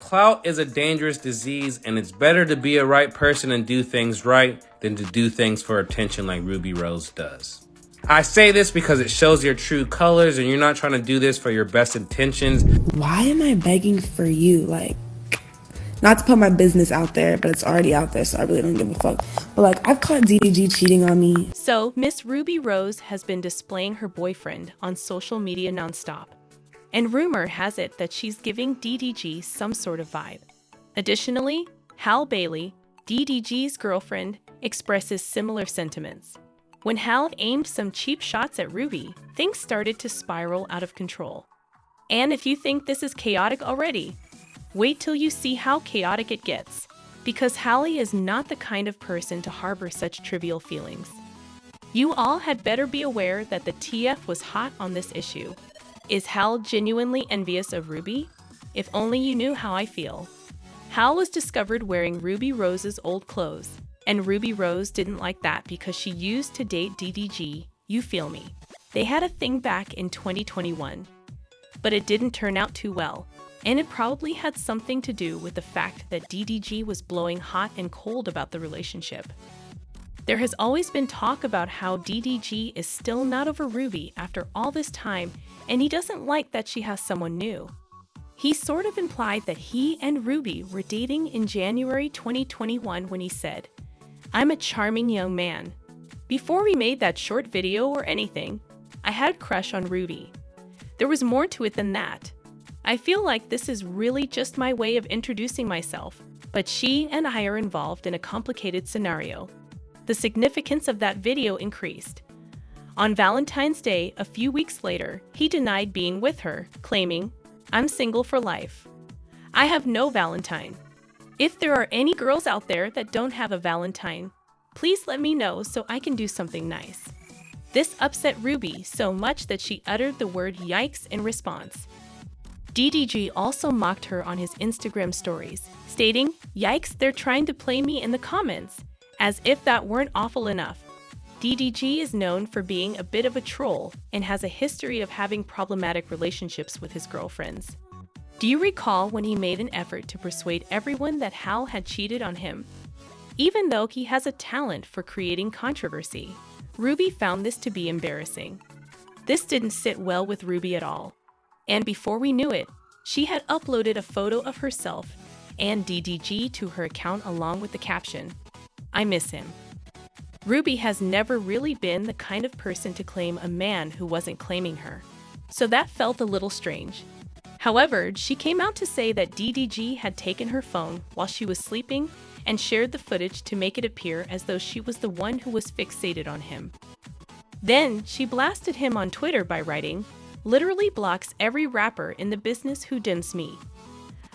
Clout is a dangerous disease, and it's better to be a right person and do things right than to do things for attention like Ruby Rose does. I say this because it shows your true colors, and you're not trying to do this for your best intentions. Why am I begging for you? Like, not to put my business out there, but it's already out there, so I really don't give a fuck. But like, I've caught DDG cheating on me. So, Miss Ruby Rose has been displaying her boyfriend on social media nonstop. And rumor has it that she's giving DDG some sort of vibe. Additionally, Halle Bailey, DDG's girlfriend, expresses similar sentiments. When Halle aimed some cheap shots at Ruby, things started to spiral out of control. And if you think this is chaotic already, wait till you see how chaotic it gets, because Halle is not the kind of person to harbor such trivial feelings. You all had better be aware that the TF was hot on this issue. Is Halle genuinely envious of Ruby? If only you knew how I feel. Halle was discovered wearing Ruby Rose's old clothes, and Ruby Rose didn't like that because she used to date DDG, you feel me. They had a thing back in 2021. But it didn't turn out too well, and it probably had something to do with the fact that DDG was blowing hot and cold about the relationship. There has always been talk about how DDG is still not over Ruby after all this time, and he doesn't like that she has someone new. He sort of implied that he and Ruby were dating in January 2021 when he said, "I'm a charming young man. Before we made that short video or anything, I had a crush on Ruby. There was more to it than that. I feel like this is really just my way of introducing myself, but she and I are involved in a complicated scenario." The significance of that video increased. On Valentine's Day, a few weeks later, he denied being with her, claiming, "I'm single for life. I have no Valentine. If there are any girls out there that don't have a Valentine, please let me know so I can do something nice." This upset Ruby so much that she uttered the word yikes in response. DDG also mocked her on his Instagram stories, stating, "Yikes, they're trying to play me in the comments," as if that weren't awful enough. DDG is known for being a bit of a troll and has a history of having problematic relationships with his girlfriends. Do you recall when he made an effort to persuade everyone that Halle had cheated on him? Even though he has a talent for creating controversy, Ruby found this to be embarrassing. This didn't sit well with Ruby at all. And before we knew it, she had uploaded a photo of herself and DDG to her account along with the caption, "I miss him." Ruby has never really been the kind of person to claim a man who wasn't claiming her, so that felt a little strange. However, she came out to say that DDG had taken her phone while she was sleeping and shared the footage to make it appear as though she was the one who was fixated on him. Then, she blasted him on Twitter by writing, "Literally blocks every rapper in the business who dims me.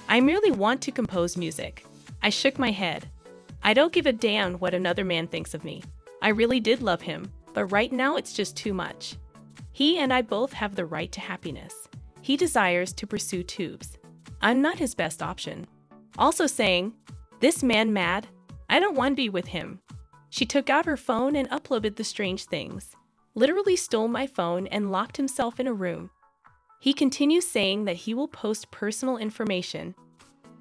I merely want to compose music." I shook my head. I don't give a damn what another man thinks of me. I really did love him, but right now it's just too much. He and I both have the right to happiness. He desires to pursue tubes. I'm not his best option. Also saying, "This man mad? I don't want to be with him." She took out her phone and uploaded the strange things. Literally stole my phone and locked himself in a room. He continues saying that he will post personal information,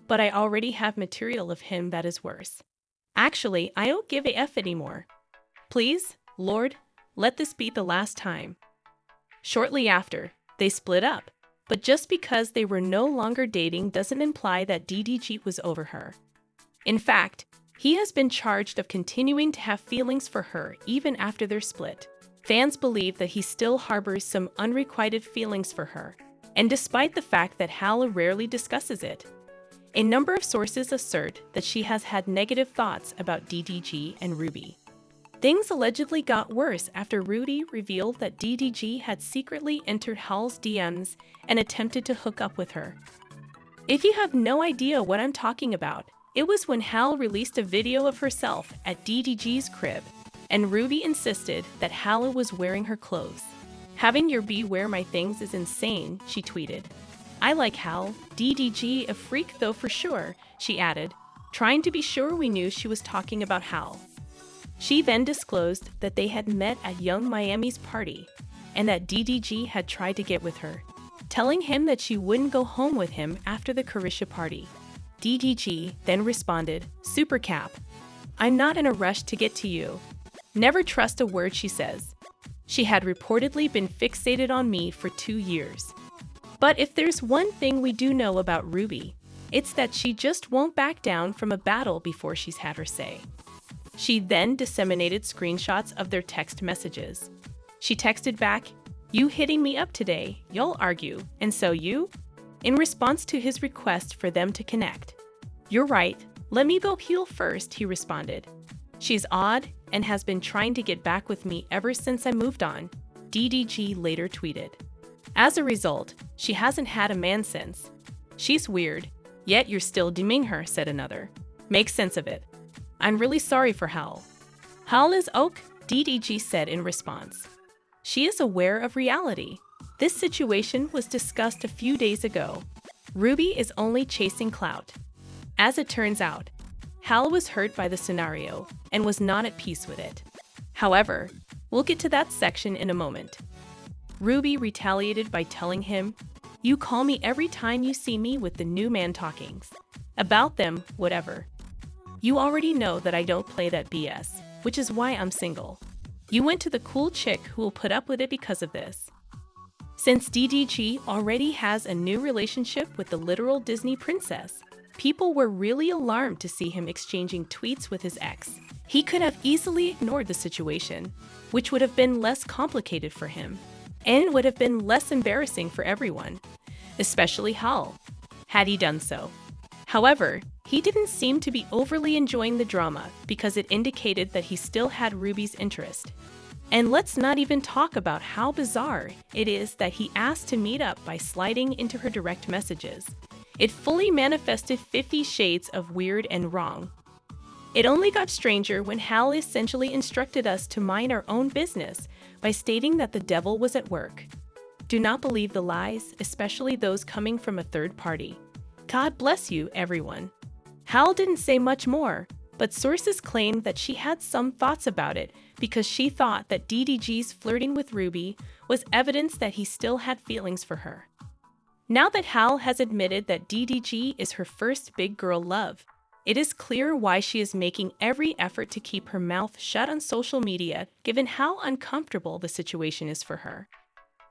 but I already have material of him that is worse. Actually, I don't give a F anymore. Please, Lord, let this be the last time. Shortly after, they split up, but just because they were no longer dating doesn't imply that DDG was over her. In fact, he has been charged of continuing to have feelings for her even after their split. Fans believe that he still harbors some unrequited feelings for her, and despite the fact that Halle rarely discusses it. A number of sources assert that she has had negative thoughts about DDG and Ruby. Things allegedly got worse after Ruby revealed that DDG had secretly entered Halle's DMs and attempted to hook up with her. If you have no idea what I'm talking about, it was when Halle released a video of herself at DDG's crib, and Ruby insisted that Halle was wearing her clothes. "Having your B wear my things is insane," she tweeted. "I like Halle, DDG a freak though for sure," she added, trying to be sure we knew she was talking about Halle. She then disclosed that they had met at Young Miami's party, and that DDG had tried to get with her, telling him that she wouldn't go home with him after the Carisha party. DDG then responded, "Super cap. I'm not in a rush to get to you. Never trust a word she says." She had reportedly been fixated on me for 2 years. But if there's one thing we do know about Ruby, it's that she just won't back down from a battle before she's had her say. She then disseminated screenshots of their text messages. She texted back, "You hitting me up today, you'll argue, and so you?" in response to his request for them to connect. "You're right, let me go heal first," he responded. "She's odd and has been trying to get back with me ever since I moved on," DDG later tweeted. As a result, she hasn't had a man since. "She's weird, yet you're still deeming her," said another. "Make sense of it. I'm really sorry for Hal." "Hal is oak," DDG said in response. She is aware of reality. This situation was discussed a few days ago. Ruby is only chasing clout. As it turns out, Hal was hurt by the scenario and was not at peace with it. However, we'll get to that section in a moment. Ruby retaliated by telling him, "You call me every time you see me with the new man talkings. About them, whatever. You already know that I don't play that BS, which is why I'm single. You went to the cool chick who will put up with it because of this." Since DDG already has a new relationship with the literal Disney princess, people were really alarmed to see him exchanging tweets with his ex. He could have easily ignored the situation, which would have been less complicated for him, and would have been less embarrassing for everyone, especially Hal, had he done so. However, he didn't seem to be overly enjoying the drama because it indicated that he still had Ruby's interest. And let's not even talk about how bizarre it is that he asked to meet up by sliding into her direct messages. It fully manifested 50 shades of weird and wrong. It only got stranger when Hal essentially instructed us to mind our own business by stating that the devil was at work. Do not believe the lies, especially those coming from a third party. God bless you, everyone. Hal didn't say much more, but sources claimed that she had some thoughts about it because she thought that DDG's flirting with Ruby was evidence that he still had feelings for her. Now that Hal has admitted that DDG is her first big girl love, it is clear why she is making every effort to keep her mouth shut on social media, given how uncomfortable the situation is for her.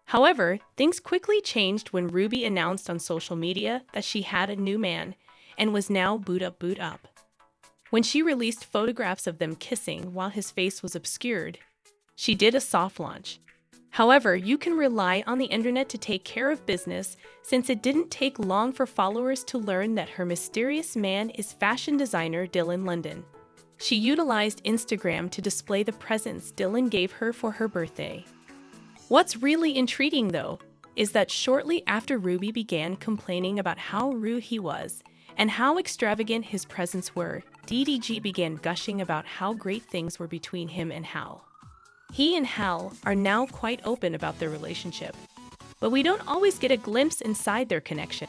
However, things quickly changed when Ruby announced on social media that she had a new man and was now boot up. When she released photographs of them kissing while his face was obscured, she did a soft launch. However, you can rely on the internet to take care of business since it didn't take long for followers to learn that her mysterious man is fashion designer Dylan London. She utilized Instagram to display the presents Dylan gave her for her birthday. What's really intriguing, though, is that shortly after Ruby began complaining about how rude he was and how extravagant his presents were, DDG began gushing about how great things were between him and Hal. He and Hal are now quite open about their relationship, but we don't always get a glimpse inside their connection.